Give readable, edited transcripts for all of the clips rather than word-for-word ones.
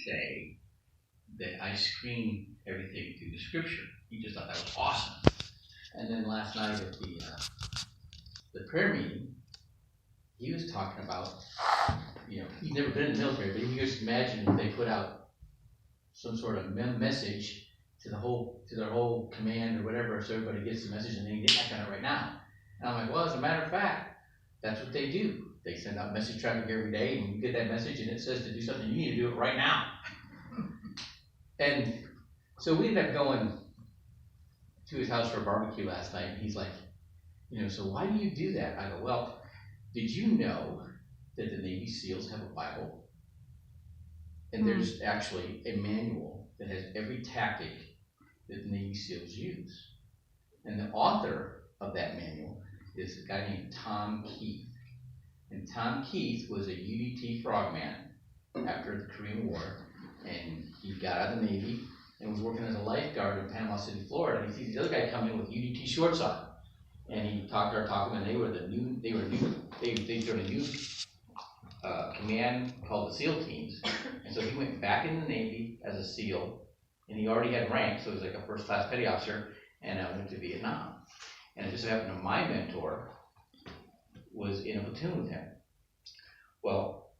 say that I screen everything through the scripture. He just thought that was awesome. And then last night at the prayer meeting, he was talking about, he's never been in the military, but he just imagined if they put out some sort of message to their whole command or whatever, so everybody gets the message and they get back on it right now. And I'm like, well, as a matter of fact, that's what they do. They send out message traffic every day, and you get that message and it says to do something, you need to do it right now. And so we ended up going to his house for a barbecue last night, and he's like, so why do you do that? I go, well, did you know that the Navy SEALs have a Bible? And there's actually a manual that has every tactic that the Navy SEALs use. And the author of that manual is a guy named Tom Keith. And Tom Keith was a UDT frogman after the Korean War, and he got out of the Navy and was working as a lifeguard in Panama City, Florida. And he sees the other guy come in with UDT shorts on, and he talked to him, and they joined a new command called the SEAL teams. And so he went back in the Navy as a SEAL, and he already had rank, so he was like a first-class petty officer, and went to Vietnam. And it just so happened that my mentor was in a platoon with him. Well,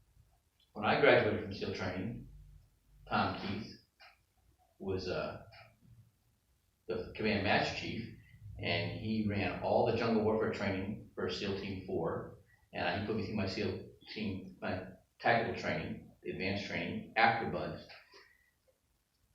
when I graduated from SEAL training, Tom Keith was the command master chief, and he ran all the jungle warfare training for SEAL Team 4, and he put me through my SEAL Team, my tactical training, the advanced training, after BUD/S.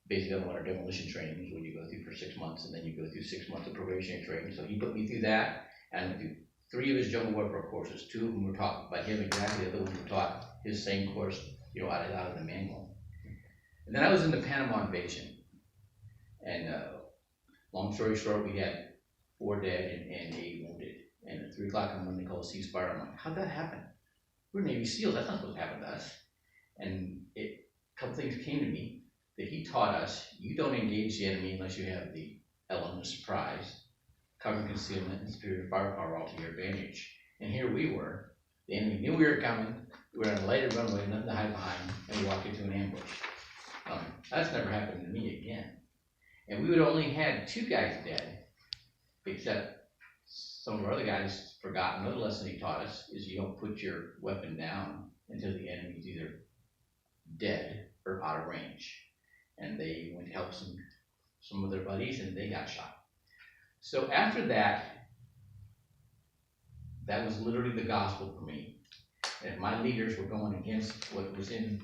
Basically, underwater demolition training is what you go through for 6 months, and then you go through 6 months of probationary training. So he put me through that, and I went through 3 of his jungle warfare courses. 2 of them were taught by him exactly, the other ones were taught his same course, out of the manual. And then I was in the Panama invasion, and long story short, we had 4 dead and 8 wounded. And at 3 o'clock in the morning, they called a ceasefire. I'm like, how'd that happen? We're Navy SEALs. That's not supposed to happen to us. And a couple things came to me that he taught us. You don't engage the enemy unless you have the element of surprise, cover, concealment, and superior firepower all to your advantage. And here we were. The enemy knew we were coming. We were on a lighted runway, nothing to hide behind, and we walked into an ambush. That's never happened to me again. And we would only had 2 guys dead, except some of our other guys forgot. Another lesson he taught us is you don't put your weapon down until the enemy's either dead or out of range. And they went to help some of their buddies, and they got shot. So after that, that was literally the gospel for me. And if my leaders were going against what was in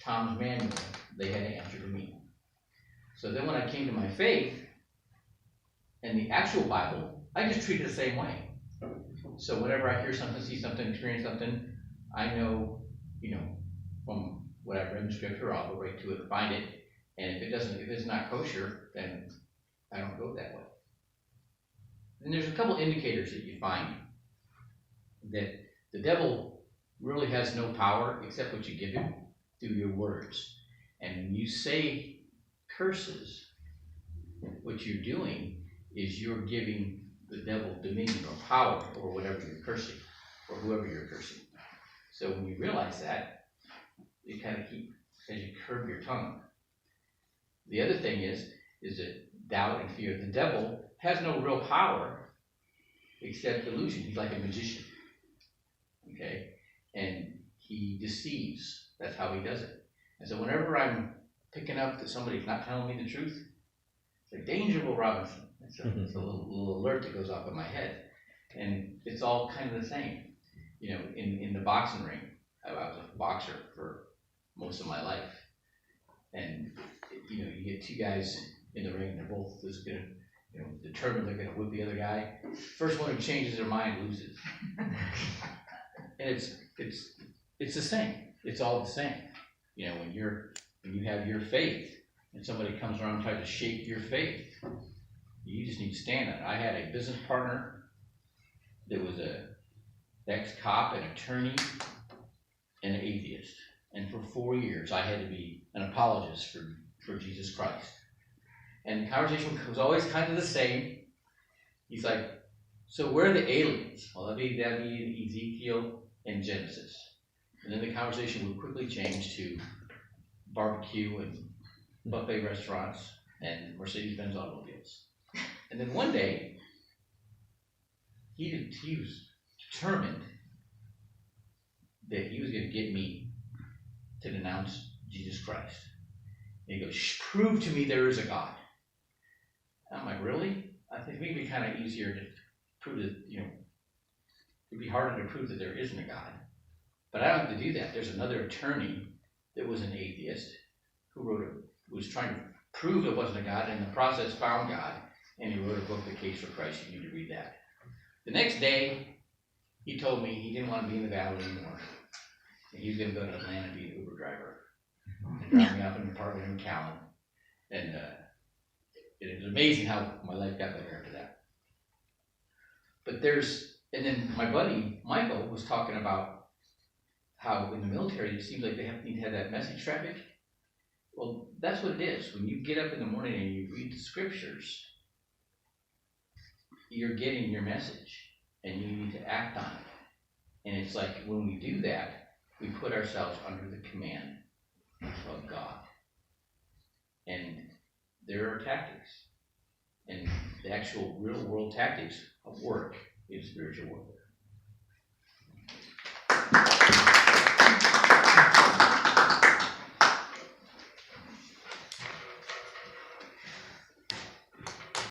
Tom's manual, they had to answer to me. So then when I came to my faith and the actual Bible, I just treat it the same way. So whenever I hear something, see something, experience something, I know, from what I've read in the scripture, I'll go right to it and find it. And if it's not kosher, then I don't go that way. And there's a couple indicators that you find that the devil really has no power except what you give him through your words. And when you say curses, what you're doing is you're giving the devil dominion or power over whatever you're cursing or whoever you're cursing. So when you realize that, you kind of as you curb your tongue. The other thing is that doubt and fear. The devil has no real power except illusion. He's like a magician. Okay? And he deceives. That's how he does it. And so whenever I'm picking up that somebody's not telling me the truth, it's like, danger, Will Robinson. It's a little alert that goes off in my head. And it's all kind of the same. In the boxing ring, I was a boxer for most of my life. And, you get 2 guys in the ring, and they're both just going to, determined they're going to whip the other guy. First one who changes their mind loses. And it's the same. It's all the same. When you have your faith and somebody comes around and tries to shake your faith, you just need to stand on it. I had a business partner that was a ex-cop, an attorney, and an atheist. And for 4 years, I had to be an apologist for Jesus Christ. And the conversation was always kind of the same. He's like, so where are the aliens? Well, that'd be Ezekiel and Genesis. And then the conversation would quickly change to barbecue and buffet restaurants and Mercedes-Benz automobiles. And then one day, he was determined that he was going to get me to denounce Jesus Christ. And he goes, prove to me there is a God. And I'm like, really? I think maybe it'd be kind of easier to prove that, it'd be harder to prove that there isn't a God. But I don't have to do that. There's another attorney that was an atheist who was trying to prove there wasn't a God, and in the process found God, and he wrote a book, The Case for Christ. You need to read that. The next day, he told me he didn't want to be in the valley anymore. And he was going to go to Atlanta and be an Uber driver. And drive me up in an apartment in McAllen. And it was amazing how my life got better after that. But and then my buddy, Michael, was talking about how in the military, it seems like they need to have that message traffic. Well, that's what it is. When you get up in the morning and you read the scriptures, you're getting your message, and you need to act on it. And it's like when we do that, we put ourselves under the command of God. And there are tactics. And the actual real world tactics of work is spiritual warfare.